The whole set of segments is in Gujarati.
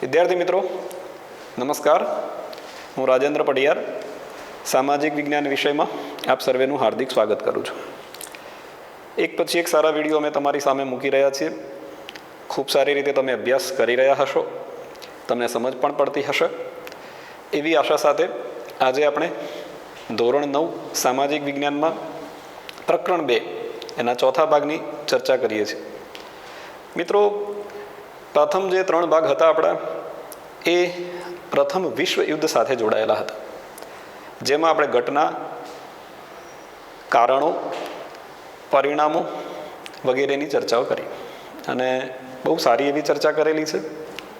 વિદ્યાર્થી મિત્રો નમસ્કાર, હું રાજેન્દ્ર પડિયાર સામાજિક વિજ્ઞાન વિષયમાં આપ સર્વેનું હાર્દિક સ્વાગત કરું છું. એક પછી એક સારા વિડીયો અમે તમારી સામે મૂકી રહ્યા છીએ. ખૂબ સારી રીતે તમે અભ્યાસ કરી રહ્યા હશો, તમને સમજ પણ પડતી હશે એવી આશા સાથે આજે આપણે ધોરણ 9 સામાજિક વિજ્ઞાનમાં પ્રકરણ 2 એના ચોથા ભાગની ચર્ચા કરીએ છીએ. મિત્રો, પ્રથમ જે 3 ભાગ હતા આપણા એ પ્રથમ વિશ્વ યુદ્ધ સાથે જોડાયેલા હતા, જેમાં આપણે ઘટના, કારણો, પરિણામો વગેરેની ચર્ચાઓ કરી અને બહુ સારી એવી ચર્ચા કરેલી છે.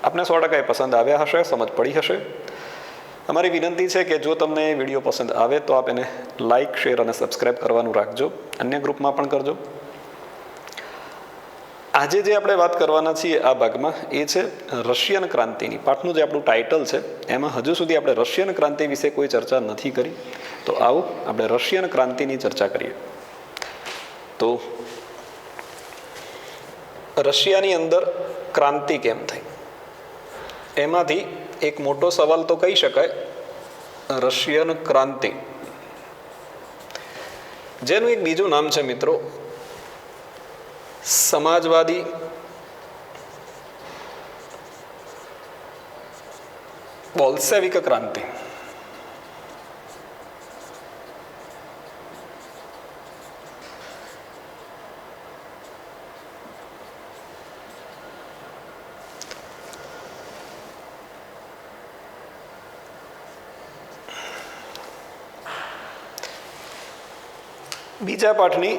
આપને 100% પસંદ આવ્યા હશે, સમજ પડી હશે. અમારી વિનંતી છે કે જો તમને એ વિડીયો પસંદ આવે તો આપ એને લાઇક, શેર અને સબસ્ક્રાઈબ કરવાનું રાખજો, અન્ય ગ્રુપમાં પણ કરજો. આજે જે આપણે વાત કરવાના છીએ આ ભાગમાં એ છે રશિયન ક્રાંતિની. પાઠનું જે આપણું ટાઇટલ છે એમાં હજુ સુધી આપણે રશિયન ક્રાંતિ વિશે કોઈ ચર્ચા નથી કરી, તો આવો આપણે રશિયન ક્રાંતિની ચર્ચા કરીએ. તો રશિયાની અંદર ક્રાંતિ કેમ થઈ, એમાંથી એક મોટો સવાલ તો કહી શકાય રશિયન ક્રાંતિ, જેનું એક બીજું નામ છે મિત્રો સમાજવાદી બોલ્શેવિક ક્રાંતિ. બીજા પાઠની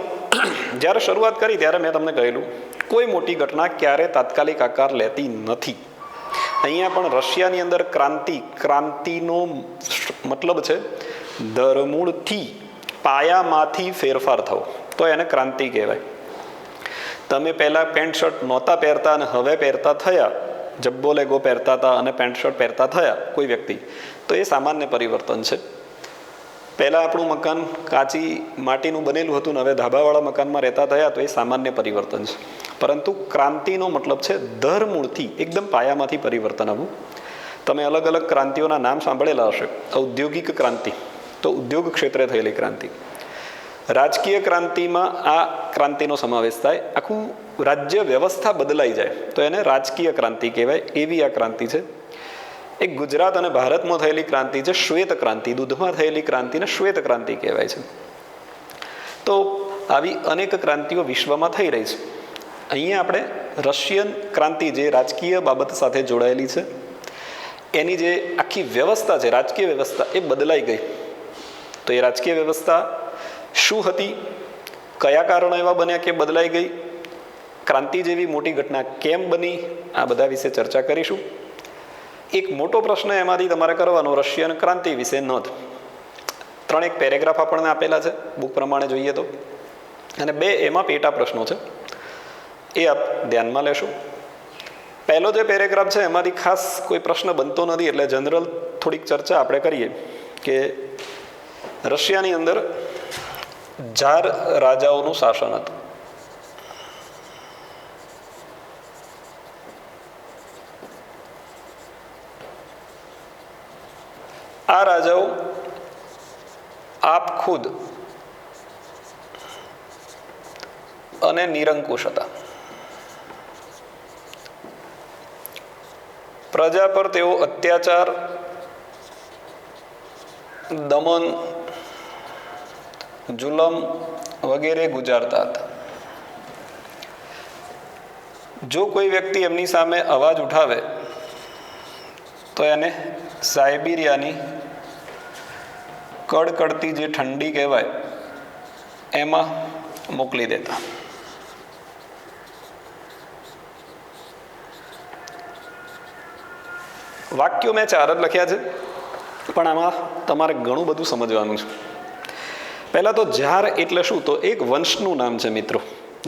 જ્યારે શરૂઆત કરી ત્યારે મેં તમને કહેલું કોઈ મોટી ઘટના ક્યારે તાત્કાલિક આકાર લેતી નથી. અહીંયા પણ રશિયાની અંદર ક્રાંતિનો મતલબ છે ધરમૂળથી, પાયામાંથી ફેરફાર થવો, તો એને ક્રાંતિ કહેવાય. તમે પહેલાં પેન્ટ શર્ટ નહોતા પહેરતા અને હવે પહેરતા થયા, જબ્બો લેગો પહેરતા હતા અને પેન્ટ શર્ટ પહેરતા થયા કોઈ વ્યક્તિ, તો એ સામાન્ય પરિવર્તન છે. પહેલાં આપણું મકાન કાચી માટીનું બનેલું હતું ને હવે ધાબાવાળા મકાનમાં રહેતા થયા, તો એ સામાન્ય પરિવર્તન છે. પરંતુ ક્રાંતિનો મતલબ છે ધરમૂળથી, એકદમ પાયામાંથી પરિવર્તન આવવું. તમે અલગ અલગ ક્રાંતિઓના નામ સાંભળેલા હશે. ઔદ્યોગિક ક્રાંતિ તો ઉદ્યોગ ક્ષેત્રે થયેલી ક્રાંતિ. રાજકીય ક્રાંતિમાં આ ક્રાંતિનો સમાવેશ થાય. આખું રાજ્ય વ્યવસ્થા બદલાઈ જાય તો એને રાજકીય ક્રાંતિ કહેવાય. એવી આ ક્રાંતિ છે. એક ગુજરાત અને ભારતમાં થયેલી ક્રાંતિ છે શ્વેત ક્રાંતિ. દૂધમાં થયેલી ક્રાંતિને શ્વેત ક્રાંતિ કહેવાય છે. તો આવી અનેક ક્રાંતિઓ વિશ્વમાં થઈ રહી છે. અહીંયા આપણે રશિયન ક્રાંતિ જે રાજકીય બાબત સાથે જોડાયેલી છે, એની જે આખી વ્યવસ્થા છે, રાજકીય વ્યવસ્થા, એ બદલાઈ ગઈ. તો એ રાજકીય વ્યવસ્થા શું હતી, કયા કારણો એવા બન્યા કે બદલાઈ ગઈ, ક્રાંતિ જેવી મોટી ઘટના કેમ બની, આ બધા વિશે ચર્ચા કરીશું. એક મોટો પ્રશ્ન એમાંથી તમારે કરવાનો રશિયન ક્રાંતિ વિશે નોંધ. 3 પેરેગ્રાફ આપણને આપેલા છે બુક પ્રમાણે જોઈએ તો, અને 2 એમાં પેટા પ્રશ્નો છે, એ આપ ધ્યાનમાં લેશો. પહેલો જે પેરેગ્રાફ છે એમાંથી ખાસ કોઈ પ્રશ્ન બનતો નથી, એટલે જનરલ થોડીક ચર્ચા આપણે કરીએ કે રશિયાની અંદર ઝાર રાજાઓનું શાસન હતું. આ રાજાઓ આપ ખુદ અને નિરંકુશ હતા. પ્રજા પર તેઓ અત્યાચાર, દમન, જુલમ વગેરે ગુજારતા હતા. જો કોઈ વ્યક્તિ એમની સામે અવાજ ઉઠાવે તો એને સાયબિરિયાની કડકડતી જે ઠંડી કહેવાય એમાં મોકલી દેતા. વાક્યો મેં 4 જ લખ્યા છે, પણ આમાં તમારે ઘણું બધું સમજવાનું છે. પહેલાં તો ઝાર એટલે શું, તો એક વંશનું નામ છે મિત્રો.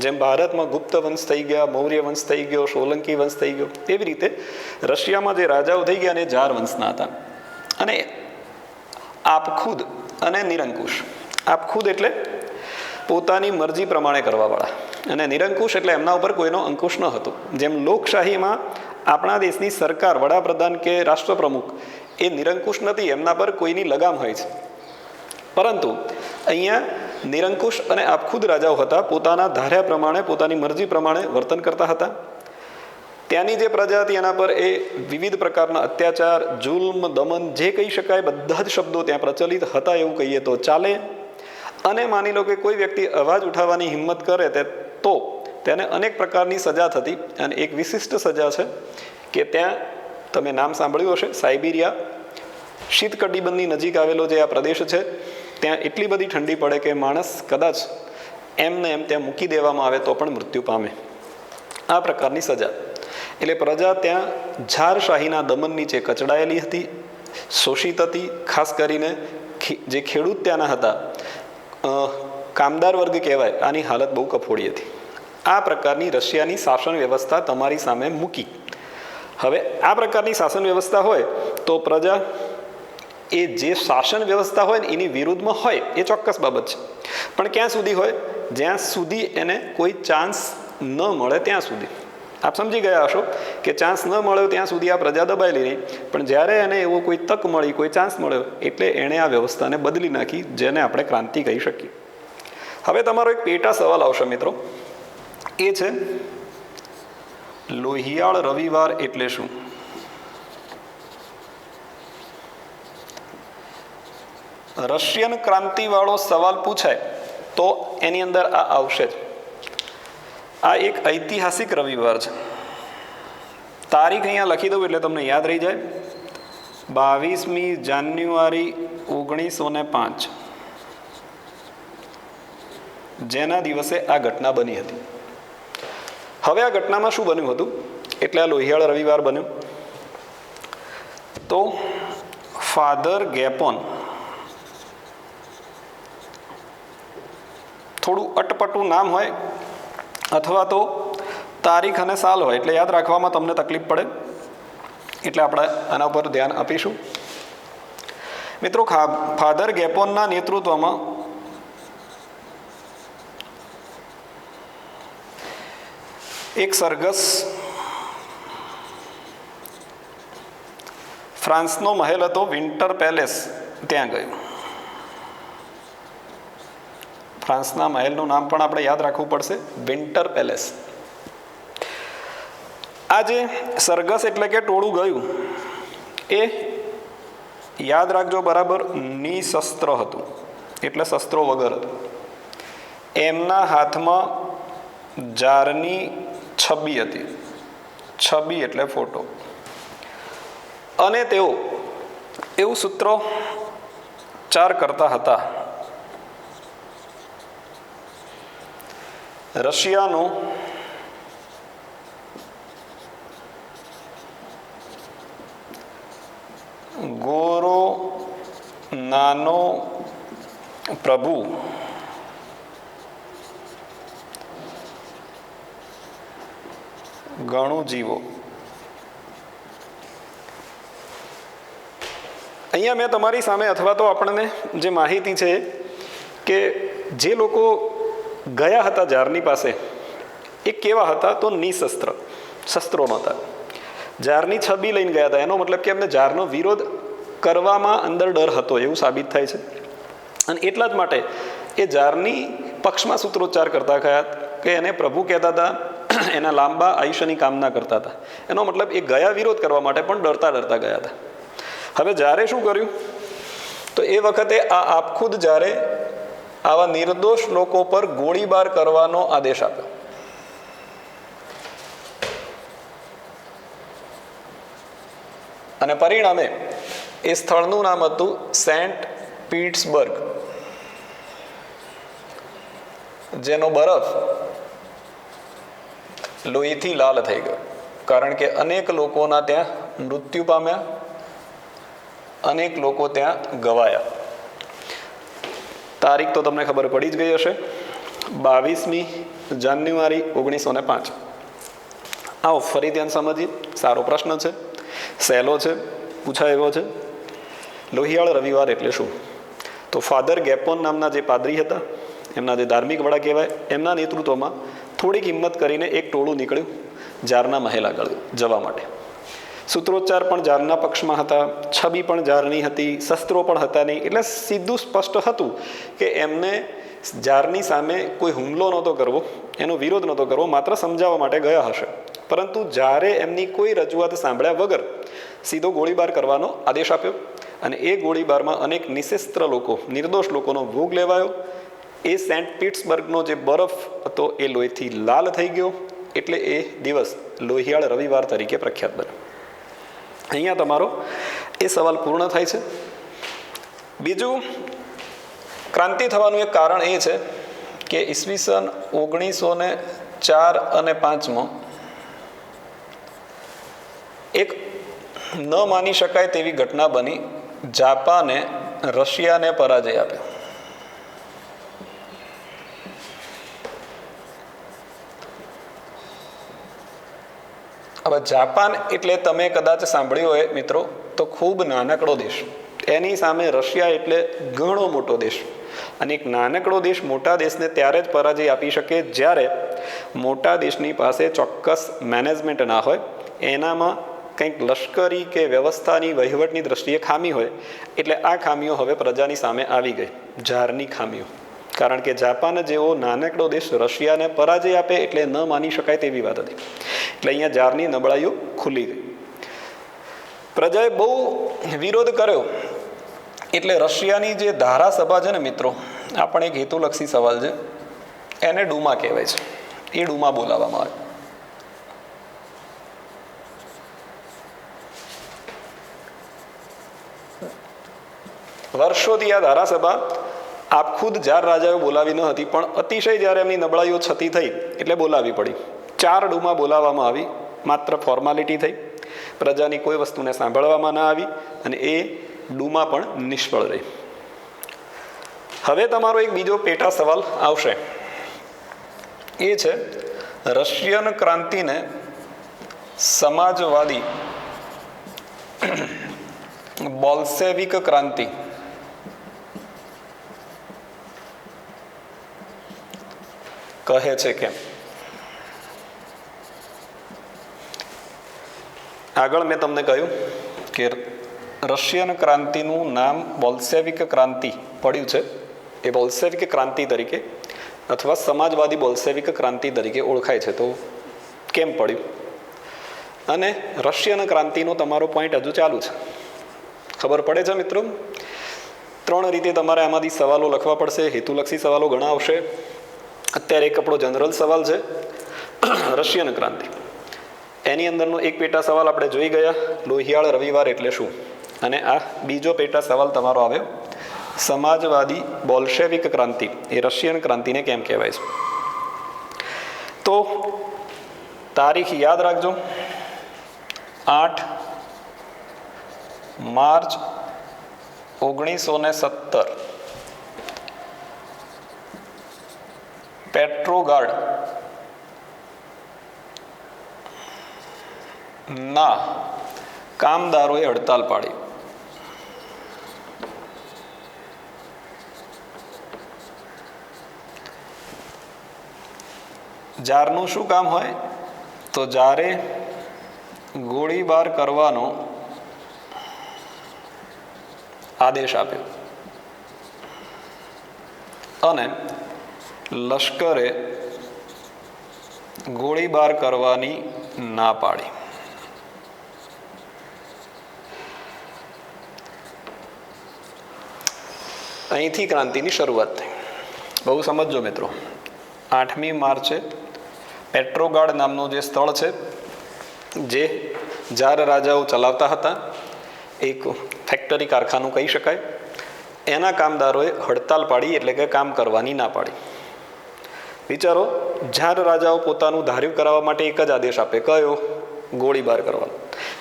જેમ ભારતમાં ગુપ્ત વંશ થઈ ગયા, મૌર્ય વંશ થઈ ગયો, સોલંકી વંશ થઈ ગયો, એવી રીતે રશિયામાં જે રાજાઓ થઈ ગયા ને ઝાર વંશના હતા. અને આપખુદ અને નિરંકુશ. આપખુદ એટલે પોતાની મરજી પ્રમાણે કરવાવાળા, અને નિરંકુશ એટલે એમના ઉપર કોઈનો અંકુશ ન હતો. જેમ લોકશાહીમાં આપણા દેશની સરકાર, વડાપ્રધાન કે રાષ્ટ્રપ્રમુખ એ નિરંકુશ નથી, એમના પર કોઈની લગામ હોય છે. પરંતુ અહીંયા નિરંકુશ અને આપખુદ રાજાઓ હતા, પોતાના ધાર્યા પ્રમાણે, પોતાની મરજી પ્રમાણે વર્તન કરતા હતા. ત્યાંની જે પ્રજા હતી એના પર એ વિવિધ પ્રકારના અત્યાચાર, જુલ્મ, દમન જે કહી શકાય બધા જ શબ્દો ત્યાં પ્રચલિત હતા એવું કહીએ તો ચાલે. અને માની લો કે કોઈ વ્યક્તિ અવાજ ઉઠાવવાની હિંમત કરે તો તેને અનેક પ્રકારની સજા થતી. અને એક વિશિષ્ટ સજા છે કે ત્યાં તમે નામ સાંભળ્યું હશે, સાઇબિરિયા, શીત કટિબંધની નજીક આવેલો જે આ પ્રદેશ છે, ત્યાં એટલી બધી ઠંડી પડે કે માણસ કદાચ એમને એમ ત્યાં મૂકી દેવામાં આવે તો પણ મૃત્યુ પામે. આ પ્રકારની સજા. એટલે પ્રજા ત્યાં ઝારશાહીના દમન નીચે કચડાયેલી હતી, શોષિત હતી. ખાસ કરીને જે ખેડૂત ત્યાંના હતા, કામદાર વર્ગ કહેવાય, આની હાલત બહુ કફોડી હતી. આ પ્રકારની રશિયાની શાસન વ્યવસ્થા તમારી સામે મૂકી. હવે આ પ્રકારની શાસન વ્યવસ્થા હોય તો પ્રજા એ જે શાસન વ્યવસ્થા હોય ને એની વિરુદ્ધમાં હોય એ ચોક્કસ બાબત છે. પણ ક્યાં સુધી હોય? જ્યાં સુધી એને કોઈ ચાન્સ ન મળે ત્યાં સુધી. આપ સમજી ગયા હશો કે ચાન્સ ન મળ્યો ત્યાં સુધી આ પ્રજા દબાયેલી નહીં. પણ જ્યારે એને એવો કોઈ તક મળી, કોઈ ચાન્સ મળ્યો, એટલે એણે આ વ્યવસ્થાને બદલી નાખી, જેને આપણે ક્રાંતિ કહી શકીએ. હવે તમારો એક પેટા સવાલ આવશે મિત્રો, એ છે લોહિયાળ રવિવાર એટલે શું? રશિયન ક્રાંતિવાળો સવાલ પૂછાય તો એની અંદર આ આવશે જ. આ એક ઐતિહાસિક રવિવાર છે. તારીખ અહીંયા લખી દઉં એટલે તમને યાદ રહી જાય. 22મી જાન્યુઆરી 1905, જેના દિવસે આ ઘટના બની હતી. હવે આ ઘટનામાં શું બન્યું હતું? એટલે આ લોહિયાળ રવિવાર બન્યો તો ફાધર ગેપોન, થોડું અટપટું નામ હોય અથવા તો તારીખ અને સાલ હોય એટલે યાદ રાખવામાં તમને તકલીફ પડે, એટલે આપણે આના ઉપર ધ્યાન આપીશું. મિત્રો, ફાધર ગેપોનના નેતૃત્વમાં એક સરઘસ ફ્રાન્સનો મહેલ હતો વિન્ટર પેલેસ, ત્યાં ગયું. ફ્રાન્સના મહેલનું નામ પણ આપણે યાદ રાખવું પડશે, વિન્ટર પેલેસ. આ જે સરઘસ એટલે કે ટોળું ગયું એ યાદ રાખજો બરાબર, નિશસ્ત્ર હતું, એટલે શસ્ત્રો વગર હતું. એમના હાથમાં જારની છબી હતી. છબી એટલે ફોટો. અને તેઓ એવું સૂત્રોચ્ચાર કરતા હતા, રશિયાનો ગોરો નાનો પ્રભુ ઘણું જીવો. અહીંયા મેં તમારી સામે, અથવા તો આપણને જે માહિતી છે કે જે લોકો ગયા હતા જારની પાસે એ કેવા હતા? તો નિશસ્ત્ર, શસ્ત્રો નહોતા. જારની છબી લઈને ગયા હતા. એનો મતલબ કે એમને જારનો વિરોધ કરવામાં અંદર ડર હતો એવું સાબિત થાય છે. અને એટલા જ માટે એ જારની પક્ષમાં સૂત્રોચ્ચાર કરતા ગયા કે એને પ્રભુ કહેતા હતા, એના લાંબા આયુષ્યની કામના કરતા હતા. એનો મતલબ એ ગયા વિરોધ કરવા માટે પણ ડરતા ડરતા ગયા હતા. હવે જારે શું કર્યું? તો એ વખતે આ આપખુદ જારે આવા નિર્દોષ લોકો પર ગોળીબાર કરવાનો આદેશ આપ્યો. અને પરિણામે એ સ્થળનું નામ હતું સેન્ટ પીટર્સબર્ગ, જેનો બરફ લોહીથી લાલ થઈ ગયો, કારણ કે અનેક લોકોના ત્યાં મૃત્યુ પામ્યા, અનેક લોકો ત્યાં ગવાયા. તારીખ તો તમને ખબર પડી જ ગઈ હશે, 22મી જાન્યુઆરી 1905. આવો ફરી ધ્યાન સમજીએ. સારો પ્રશ્ન છે, સહેલો છે, પૂછાય એવો છે. લોહિયાળ રવિવાર એટલે શું? તો ફાધર ગેપોન નામના જે પાદરી હતા, એમના જે ધાર્મિક વડા કહેવાય, એમના નેતૃત્વમાં થોડીક હિંમત કરીને એક ટોળું નીકળ્યું જારના મહેલ આગળ જવા માટે. સૂત્રોચ્ચાર પણ જારના પક્ષમાં હતા, છબી પણ જારની હતી, શસ્ત્રો પણ હતા નહીં. એટલે સીધું સ્પષ્ટ હતું કે એમને જારની સામે કોઈ હુમલો નહોતો કરવો, એનો વિરોધ નહોતો કરવો, માત્ર સમજાવવા માટે ગયા હશે. પરંતુ જારે એમની કોઈ રજૂઆત સાંભળ્યા વગર સીધો ગોળીબાર કરવાનો આદેશ આપ્યો અને એ ગોળીબારમાં અનેક નિશસ્ત્ર લોકો, નિર્દોષ લોકોનો ભોગ લેવાયો. એ સેન્ટ પીટર્સબર્ગનો જે બરફ હતો એ લોહીથી લાલ થઈ ગયો. એટલે એ દિવસ લોહિયાળ રવિવાર તરીકે પ્રખ્યાત બન્યો. અહીંયા તમારો એ સવાલ પૂર્ણ થાય છે. બીજું, ક્રાંતિ થવાનું એક કારણ એ છે કે ઈસવીસન 1904 અને 5 એક ન માની શકાય તેવી ઘટના બની. જાપાને રશિયાને પરાજય આપ્યો. હવે જાપાન એટલે તમે કદાચ સાંભળ્યું હોય મિત્રો તો ખૂબ નાનકડો દેશ. એની સામે રશિયા એટલે ઘણો મોટો દેશ. અને એક નાનકડો દેશ મોટા દેશને ત્યારે જ પરાજય આપી શકે જ્યારે મોટા દેશની પાસે ચોક્કસ મેનેજમેન્ટ ના હોય, એનામાં કંઈક લશ્કરી કે વ્યવસ્થાની વહીવટની દ્રષ્ટિએ ખામી હોય. એટલે આ ખામીઓ હવે પ્રજાની સામે આવી ગઈ, જારની ખામીઓ. કારણ કે જાપાન જેવો નાનકડો દેશ રશિયાને પરાજય આપે એટલે ન માની શકાય તેવી વાત હતી. એટલે અહીંયા જારની નબળાઈઓ ખુલી ગઈ. પ્રજાએ બહુ વિરોધ કર્યો. એટલે રશિયાની જે ધારાસભા છે ને મિત્રો, આ પણ એક હેતુલક્ષી સવાલ છે, એને ડુમા કહેવાય છે. એ ડુમા બોલાવવામાં આવે. વર્ષોથી આ ધારાસભા આપ ખુદ જાર રાજાઓ બોલાવી ન હતી, પણ અતિશય જ્યારે એમની નબળાઈઓ છતી થઈ એટલે બોલાવી પડી. 4 ડુમા બોલાવવામાં આવી. માત્ર ફોર્માલિટી થઈ, પ્રજાની કોઈ વસ્તુને સાંભળવામાં ના આવી અને એ ડુમા પણ નિષ્ફળ રહી. હવે તમારો એક બીજો પેટા સવાલ આવશે. એ છે રશિયન ક્રાંતિને સમાજવાદી બોલ્શેવિક ક્રાંતિ કહે છે કેમ? આગળ મેં તમને કહ્યું કે રશિયન ક્રાંતિનું નામ બોલ્શેવિક ક્રાંતિ પડ્યું છે. એ બોલ્શેવિક ક્રાંતિ તરીકે અથવા સમાજવાદી બોલ્શેવિક ક્રાંતિ તરીકે ઓળખાય છે. તો કેમ પડ્યું? અને રશિયન ક્રાંતિનો તમારો પોઈન્ટ હજુ ચાલુ છે. ખબર પડે છે મિત્રો? 3 રીતે તમારે આમાંથી સવાલો લખવા પડશે. હેતુલક્ષી સવાલો ઘણા આવશે. અત્યારે એક આપણો જનરલ સવાલ છે રશિયન ક્રાંતિ. એની અંદરનો એક પેટા સવાલ આપણે જોઈ ગયા, લોહિયાળ રવિવાર એટલે શું. અને આ બીજો પેટા સવાલ તમારો આવ્યો, સમાજવાદી બોલ્શેવિક ક્રાંતિ એ રશિયન ક્રાંતિને કેમ કહેવાય છે. તો તારીખ યાદ રાખજો, 8 માર્ચ 1917 પેટ્રોગાર્ડ ના કામદારોએ હડતાલ પાડી. જારનું શું કામ હોય? તો જારે ગોળીબાર કરવાનો આદેશ આપ્યો અને લશ્કરે ગોળીબાર કરવાની ના પાડી. અહીંથી ક્રાંતિની શરૂઆત થઈ. બહુ સમજજો મિત્રો. 8મી માર્ચે પેટ્રોગાર્ડ નામનું જે સ્થળ છે, જે જાર રાજાઓ ચલાવતા હતા, એક ફેક્ટરી કારખાનું કહી શકાય, એના કામદારોએ હડતાલ પાડી, એટલે કે કામ કરવાની ના પાડી. વિચારો, જાર રાજાઓ પોતાનું ધાર્યું કરાવવા માટે એક જ આદેશ આપે, કયો? ગોળીબાર કરવાનો.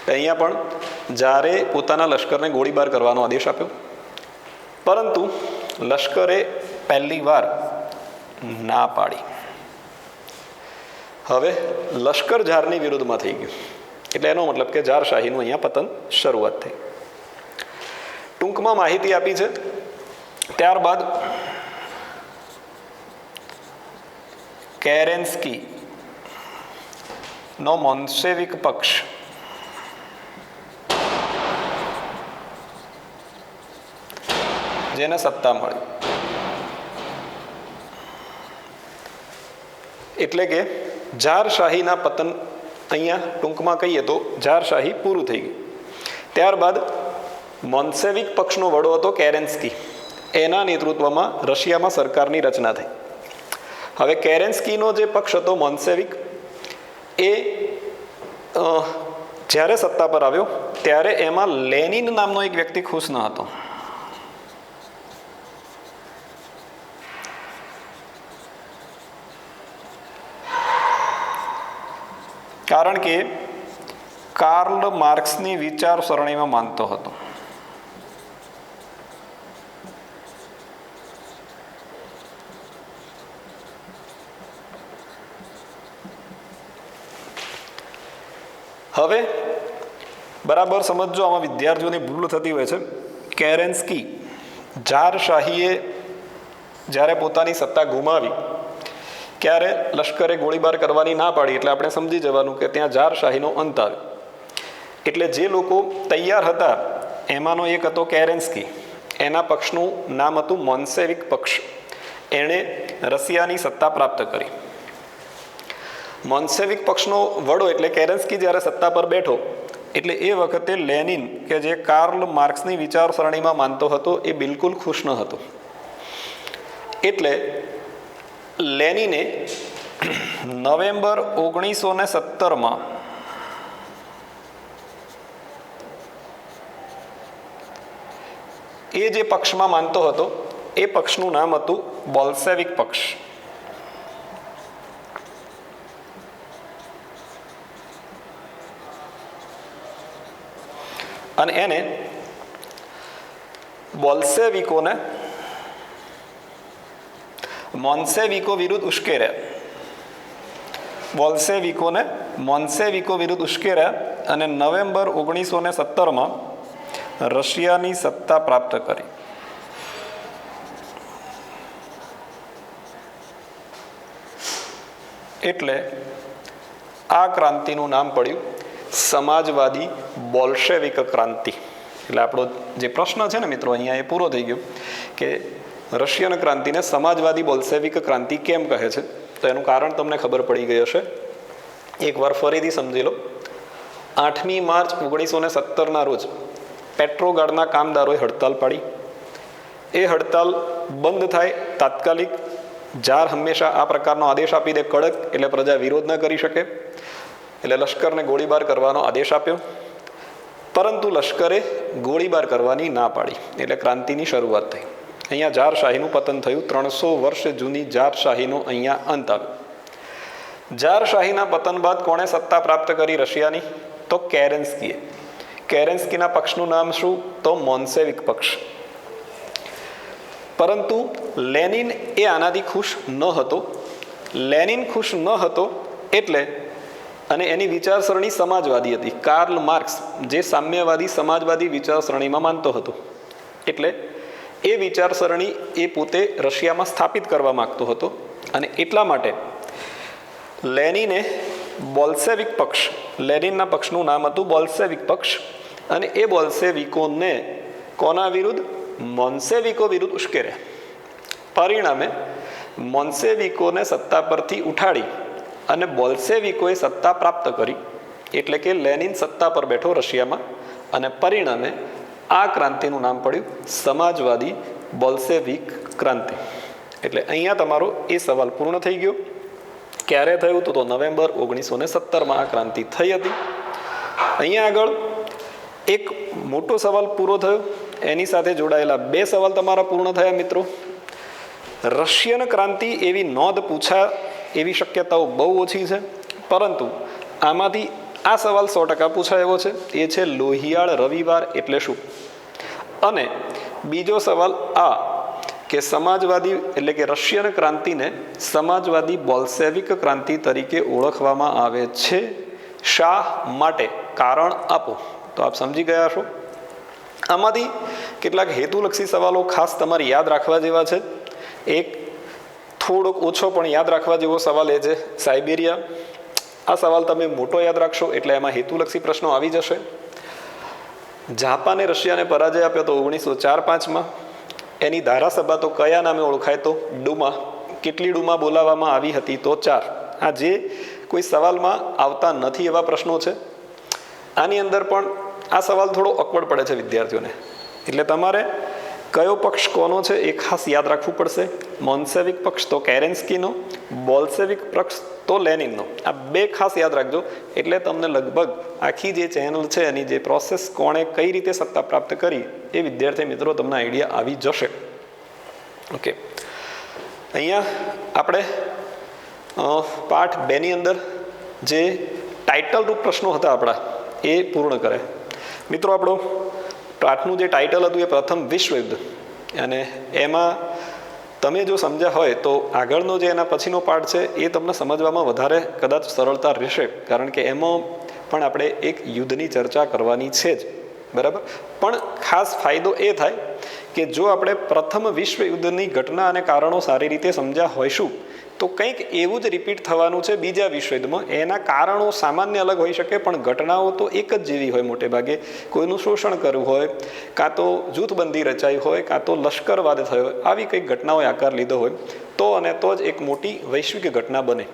અહીંયા પણ જારે પોતાના લશ્કરને ગોળીબાર કરવાનો આદેશ આપ્યો, પરંતુ લશ્કરે પહેલી વાર ના પાડી. હવે લશ્કર જારની વિરુદ્ધમાં થઈ ગયું. એટલે એનો મતલબ કે જારશાહીનું અહીંયા પતન શરૂઆત થઈ. ટૂંકમાં માહિતી આપી છે. ત્યારબાદ કેરેન્સ્કી નો મોન્સેવિક પક્ષ જેને સત્તા મળી, એટલે કે ઝારશાહીના પતન અહીંયા ટૂંકમાં કહીએ તો ઝારશાહી પૂરું થઈ ગયું. ત્યારબાદ મોન્સેવિક પક્ષનો વડો હતો કેરેન્સ્કી, એના નેતૃત્વમાં રશિયામાં સરકારની રચના થઈ. હવે કેરેન્સ્કીનો જે પક્ષ હતો મોન્સેવિક, એ જ્યારે સત્તા પર આવ્યો ત્યારે એમાં લેનિન નામનો એક વ્યક્તિ ખુશ ન હતો. કારણ કે કાર્લ માર્ક્સની વિચારસરણીમાં માનતો હતો. હવે બરાબર સમજો, આમાં વિદ્યાર્થીઓની ભૂલ થતી હોય છે. કેરેન્સ્કી ઝારશાહીએ જ્યારે પોતાની સત્તા ગુમાવી ત્યારે લશ્કરે ગોળીબાર કરવાની ના પાડી, એટલે આપણે સમજી જવાનું કે ત્યાં ઝારશાહીનો અંત આવ્યો. એટલે જે લોકો તૈયાર હતા એમાંનો એક હતો કેરેન્સ્કી, એના પક્ષનું નામ હતું મોન્સેવિક પક્ષ. એણે રશિયાની સત્તા પ્રાપ્ત કરી. મોન્સેવિક પક્ષનો વડો એટલે કેરેન્સ્કી જ્યારે સત્તા પર બેઠો એટલે એ વખતે લેનિન કે જે કાર્લ માર્ક્સની વિચારસરણીમાં માનતો હતો એ બિલકુલ ખુશ ન હતો. એટલે લેનિને નવેમ્બર 1917 એ જે પક્ષમાં માનતો હતો એ પક્ષનું નામ હતું બોલ્શેવિક પક્ષ. અને એને બોલ્શેવિકોને મોન્સેવિકો વિરુદ્ધ ઉશ્કેર્યા. બોલ્શેવિકોને મોન્સેવિકો વિરુદ્ધ ઉશ્કેર્યા અને નવેમ્બર 1917 રશિયાની સત્તા પ્રાપ્ત કરી. એટલે આ ક્રાંતિનું નામ પડ્યું સમાજવાદી બોલ્શેવિક ક્રાંતિ. એટલે આપણો જે પ્રશ્ન છે ને મિત્રો અહીંયા એ પૂરો થઈ ગયો કે રશિયન ક્રાંતિને સમાજવાદી બોલ્શેવિક ક્રાંતિ કેમ કહે છે. તો એનું કારણ તમને ખબર પડી ગઈ હશે. એકવાર ફરીથી સમજી લો. 8મી માર્ચ 1917ના રોજ પેટ્રોગાર્ડના કામદારોએ હડતાલ પાડી. એ હડતાલ બંધ થાય તાત્કાલિક. ઝાર હંમેશા આ પ્રકારનો આદેશ આપી દે કડક, એટલે પ્રજા વિરોધ ન કરી શકે. એટલે લશ્કરને ગોળીબાર કરવાનો આદેશ આપ્યો, પરંતુ લશ્કરે ગોળીબાર કરવાની ના પાડી. એટલે ક્રાંતિની શરૂઆત થઈ. અહીંયા ઝારશાહીનું પતન થયું. 300 વર્ષ જૂની ઝારશાહીનો અહીંયા અંત આવ્યો. ઝારશાહીના પતન બાદ કોણે સત્તા પ્રાપ્ત કરી રશિયાની? તો કેરેન્સ્કીએ. કેરેન્સ્કીના પક્ષનું નામ શું? તો મોન્સેવિક પક્ષ. પરંતુ લેનિન એ આનાથી ખુશ ન હતો. લેનિન ખુશ ન હતો એટલે, અને એની વિચારસરણી સમાજવાદી હતી. કાર્લ માર્ક્સ જે સામ્યવાદી સમાજવાદી વિચારસરણીમાં માનતો હતો, એટલે એ વિચારસરણી એ પોતે રશિયામાં સ્થાપિત કરવા માગતો હતો. અને એટલા માટે લેનિને બોલ્શેવિક પક્ષ, લેનિનના પક્ષનું નામ હતું બોલ્શેવિક પક્ષ, અને એ બોલ્શેવિકોને કોના વિરુદ્ધ? મોન્સેવિકો વિરુદ્ધ ઉશ્કેર્યા. પરિણામે મોન્સેવિકોને સત્તા પરથી ઉઠાડી અને બોલ્શેવિકોએ સત્તા પ્રાપ્ત કરી. એટલે કે લેનિન સત્તા પર બેઠો રશિયામાં, અને પરિણામે આ ક્રાંતિનું નામ પડ્યું સમાજવાદી બોલ્શેવિક ક્રાંતિ. એટલે અહીંયા તમારો એ સવાલ પૂર્ણ થઈ ગયો. ક્યારે થયું? તો નવેમ્બર 1917 આ ક્રાંતિ થઈ હતી. અહીંયા આગળ એક મોટો સવાલ પૂરો થયો, એની સાથે જોડાયેલા 2 સવાલ તમારા પૂર્ણ થયા મિત્રો. રશિયન ક્રાંતિ એવી નોંધ પૂછા એવી શક્યતાઓ બહુ ઓછી છે, પરંતુ આમાંથી આ સવાલ 100% પૂછાય એવો છે. એ છે લોહિયાળ રવિવાર એટલે શું? અને બીજો સવાલ આ કે સમાજવાદી એટલે કે રશિયન ક્રાંતિને સમાજવાદી બોલ્શેવિક ક્રાંતિ તરીકે ઓળખવામાં આવે છે. શા માટે? કારણ આપો. તો આપ સમજી ગયા છો. આમાંથી કેટલાક હેતુલક્ષી સવાલો ખાસ તમારે યાદ રાખવા જેવા છે. એક થોડોક ઓછો પણ યાદ રાખવા જેવો સવાલ એ છે સાઇબેરિયા આ સવાલ તમે મોટો યાદ રાખશો એટલે એમાં હેતુલક્ષી પ્રશ્નો આવી જશે. જાપાને રશિયાને પરાજય આપ્યો તો 1904-5માં. એની ધારાસભા તો કયા નામે ઓળખાય? તો ડુમા. કેટલી ડુમા બોલાવવામાં આવી હતી? તો 4. આ જે કોઈ સવાલમાં આવતા નથી એવા પ્રશ્નો છે. આની અંદર પણ આ સવાલ થોડો અકવડ પડે છે વિદ્યાર્થીઓને, એટલે તમારે કયો પક્ષ કોનો છે એ ખાસ યાદ રાખવું પડશે. મોન્સેવિક પક્ષ તો કેરેન્સ્કીનો, બોલ્સેવિક પક્ષ તો લેનિનનો. આ બે ખાસ યાદ રાખજો, એટલે તમને લગભગ આખી જે ચેનલ છે એની જે પ્રોસેસ, કોણે કઈ રીતે સત્તા પ્રાપ્ત કરી, એ વિદ્યાર્થી મિત્રો તમને આઈડિયા આવી જશે. ઓકે, અહીંયા આપણે પાઠ 2ની અંદર જે ટાઇટલ રૂપ પ્રશ્નો હતા આપણા એ પૂર્ણ કરે. મિત્રો આપણો પાઠનું જે ટાઇટલ હતું એ પ્રથમ વિશ્વયુદ્ધ, અને એમાં તમે જો સમજ્યા હોય તો આગળનો જે એના પછીનો પાઠ છે એ તમને સમજવામાં વધારે કદાચ સરળતા રહેશે, કારણ કે એમાં પણ આપણે એક યુદ્ધની ચર્ચા કરવાની છે જ, બરાબર. પણ ખાસ ફાયદો એ થાય કે જો આપણે પ્રથમ વિશ્વયુદ્ધની ઘટના અને કારણો સારી રીતે સમજ્યા હોઈશું તો કંઈક એવું જ રિપીટ થવાનું છે બીજા વિશ્વયુદ્ધમાં. એના કારણો સામાન્ય અલગ હોઈ શકે, પણ ઘટનાઓ તો એક જ જેવી હોય મોટે ભાગે. કોઈનું શોષણ કરવું હોય, કાં તો જૂથબંધી રચાઈ હોય, કાં તો લશ્કરવાદ થયો હોય, આવી કંઈક ઘટનાઓએ આકાર લીધો હોય તો અને તો જ એક મોટી વૈશ્વિક ઘટના બને.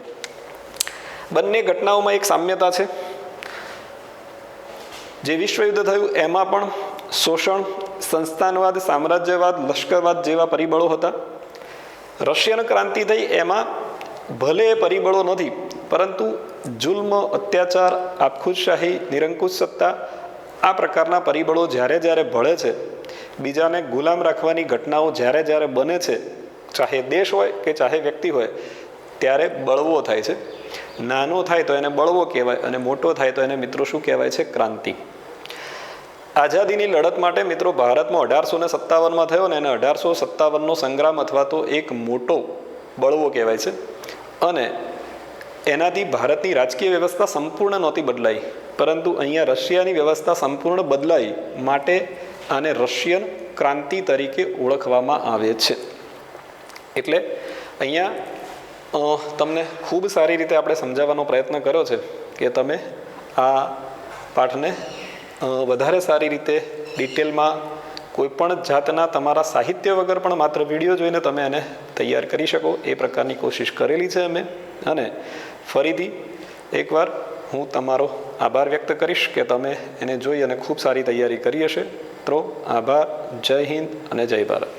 બંને ઘટનાઓમાં એક સામ્યતા છે. જે વિશ્વયુદ્ધ થયું એમાં પણ શોષણ, સંસ્થાનવાદ, સામ્રાજ્યવાદ, લશ્કરવાદ જેવા પરિબળો હતા. રશિયન ક્રાંતિ થઈ એમાં ભલે એ પરિબળો નથી, પરંતુ જુલ્મ, અત્યાચાર, આપખુદશાહી, નિરંકુશ સત્તા, આ પ્રકારના પરિબળો જ્યારે જ્યારે ભળે છે, બીજાને ગુલામ રાખવાની ઘટનાઓ જ્યારે જ્યારે બને છે, ચાહે દેશ હોય કે ચાહે વ્યક્તિ હોય, ત્યારે બળવો થાય છે. નાનો થાય તો એને બળવો કહેવાય, અને મોટો થાય તો એને મિત્રો શું કહેવાય છે? ક્રાંતિ. આઝાદીની લડત માટે મિત્રો ભારતમાં 1857માં થયો ને એને 1857નો સંગ્રામ અથવા તો એક મોટો બળવો કહેવાય છે. અને એનાથી ભારતની રાજકીય વ્યવસ્થા સંપૂર્ણ નહોતી બદલાઈ, પરંતુ અહીંયા રશિયાની વ્યવસ્થા સંપૂર્ણ બદલાઈ, માટે આને રશિયન ક્રાંતિ તરીકે ઓળખવામાં આવે છે. એટલે અહીંયા તમને ખૂબ સારી રીતે આપણે સમજાવવાનો પ્રયત્ન કર્યો છે કે તમે આ પાઠને વધારે સારી રીતે ડિટેલમાં કોઈપણ જાતના તમારા સાહિત્ય વગર પણ માત્ર વિડીયો જોઈને તમે એને તૈયાર કરી શકો એ પ્રકારની કોશિશ કરેલી છે અમે. અને ફરીથી એકવાર હું તમારો આભાર વ્યક્ત કરીશ કે તમે એને જોઈ અને ખૂબ સારી તૈયારી કરી હશે. તો આભાર. જય હિન્દ અને જય ભારત.